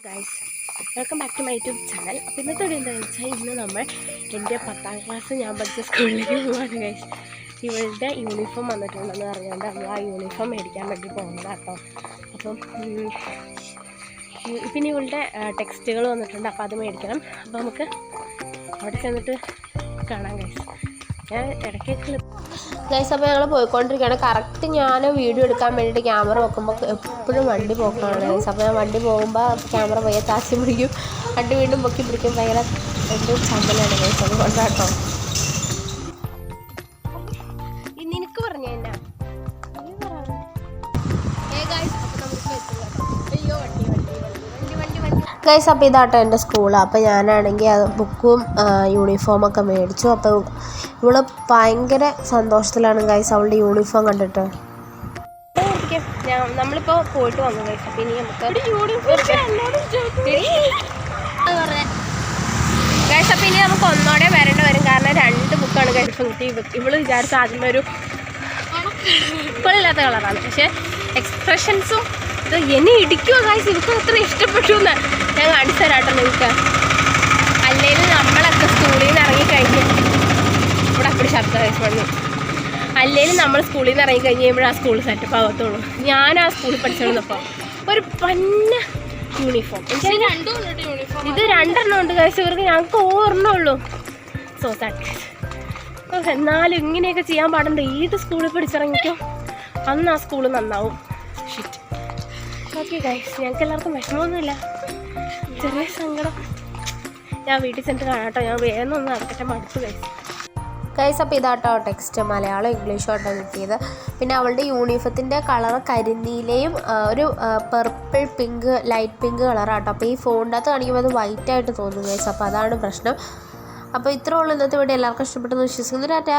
Guys, welcome back to my YouTube channel. അപ്പോൾ ഇന്നത്തെ video എന്താണെന്ന് വെച്ചാൽ ഇന്ന് നമ്മൾ എൻ്റെ 10ാം ക്ലാസ് ഞാൻ പഠിച്ച സ്കൂളിലേക്ക് പോകാണ് ഗൈസ്. ഇവളുടെ യൂണിഫോം വന്നിട്ടുണ്ടെന്ന് അറിയാണ്ട് നമ്മൾ ആ യൂണിഫോം മേടിക്കാൻ വേണ്ടി പോകുന്നതാണ് കേട്ടോ. അപ്പം പിന്നെ ഇവളുടെ ടെക്സ്റ്റുകൾ വന്നിട്ടുണ്ട്, അപ്പോൾ അത് മേടിക്കണം. അപ്പോൾ നമുക്ക് അവിടെ ചെന്നിട്ട് കാണാം ഗൈസ്. ഞാൻ ഇടയ്ക്ക് ഗൈസ്, അപ്പോൾ ഞങ്ങൾ പോയിക്കൊണ്ടിരിക്കുകയാണ്. കറക്റ്റ് ഞാൻ വീഡിയോ എടുക്കാൻ വേണ്ടിയിട്ട് ക്യാമറ വെക്കുമ്പോൾ എപ്പോഴും വണ്ടി പോക്കാണ് ഗൈസ്. അപ്പോൾ ഞാൻ വണ്ടി പോകുമ്പോൾ ക്യാമറ പയ്യെ താഴ്ച പിടിക്കും, വണ്ടി വീണ്ടും പൊക്കി പിടിക്കും. ഭയങ്കര എന്തും ചമ്മലാണ് ഗൈസ്, അതുകൊണ്ടാട്ടോ. നിനക്ക് പറഞ്ഞു എന്നാ ഗൈസ്. അപ്പോൾ ഇതാട്ടോ എൻ്റെ സ്കൂള്. അപ്പോൾ ഞാനാണെങ്കിൽ അത് ബുക്കും യൂണിഫോമൊക്കെ മേടിച്ചു. അപ്പോൾ ഇവള് ഭയങ്കര സന്തോഷത്തിലാണ് ഗൈസ് അവളുടെ യൂണിഫോം കണ്ടിട്ട്. നമ്മളിപ്പോൾ പോയിട്ട് വന്നു ഗൈസ്. അപ്പോൾ ഇനി ഗൈസ്, അപ്പോൾ ഇനി നമുക്ക് ഒന്നോടെ വരേണ്ടി വരും, കാരണം 2 ബുക്കാണ് ഗൈസ് കിട്ടി. ഇവള് വിചാരിച്ച ആദ്യമേ ഒരു ഇപ്പോഴില്ലാത്ത കളറാണ്, പക്ഷേ എക്സ്പ്രഷൻസും ഇത് എന്നെ ഇടിക്കുമോ ഗൈസ്, ഇവർക്ക് അത്ര ഇഷ്ടപ്പെട്ടു എന്ന് ഞാൻ കാണിച്ചു തരാട്ടോ നിങ്ങൾക്ക്. അല്ലെങ്കിൽ നമ്മളൊക്കെ സ്കൂളിൽ നിന്ന് ഇറങ്ങിക്കഴിഞ്ഞ് ഇവിടെ അപ്പടി ശബ്ദം ഗൈസ് വന്നു. അല്ലെങ്കിൽ നമ്മൾ സ്കൂളിൽ നിന്ന് ഇറങ്ങിക്കഴിഞ്ഞ് കഴിയുമ്പോൾ ആ സ്കൂൾ സെറ്റപ്പ് ആകത്തുള്ളൂ. ഞാൻ ആ സ്കൂളിൽ പഠിച്ചിരുന്നപ്പോൾ ഒരു പന്ന യൂണിഫോം, ഇത് 2 ഉണ്ട് ഗൈസ്. ഇവർക്ക് ഞങ്ങൾക്ക് 1 ഉള്ളൂ. So sad. എന്നാലും ഇങ്ങനെയൊക്കെ ചെയ്യാൻ പാടുണ്ട്. ഏത് സ്കൂളിൽ പഠിച്ചിറങ്ങിക്കോ അന്ന് ആ സ്കൂൾ നന്നാവും. ഷിറ്റ്. ഓക്കെ ഗൈസ്, ഞങ്ങൾക്ക് എല്ലാവർക്കും വിഷമമൊന്നുമില്ല, ചെറിയ സങ്കടം. ഞാൻ വീട്ടിൽ ചെന്നിട്ട് കാണാം കേട്ടോ. ഞാൻ വേഗം ഒന്ന് നടക്കട്ടെ, മടുത്തു ഗൈസ്. അപ്പോൾ ഇതാട്ടോ ടെക്സ്റ്റ് മലയാളം ഇംഗ്ലീഷും ആട്ടോ കിട്ടിയത്. പിന്നെ അവളുടെ യൂണിഫോത്തിൻ്റെ കളർ കരിനീലയും ഒരു പർപ്പിൾ പിങ്ക് ലൈറ്റ് പിങ്ക് കളറാട്ടോ. അപ്പോൾ ഈ ഫോണിൻ്റെ അകത്ത് കാണിക്കുമ്പോൾ അത് വൈറ്റ് ആയിട്ട് തോന്നുന്നു ഗൈസ്. അപ്പോൾ അതാണ് പ്രശ്നം. അപ്പോൾ ഇത്രേ ഉള്ളൂ ഇന്നത്തെ വീഡിയോ. എല്ലാവർക്കും ഇഷ്ടപ്പെട്ടെന്ന് വിശ്വസിക്കുന്നു. ടാറ്റാ.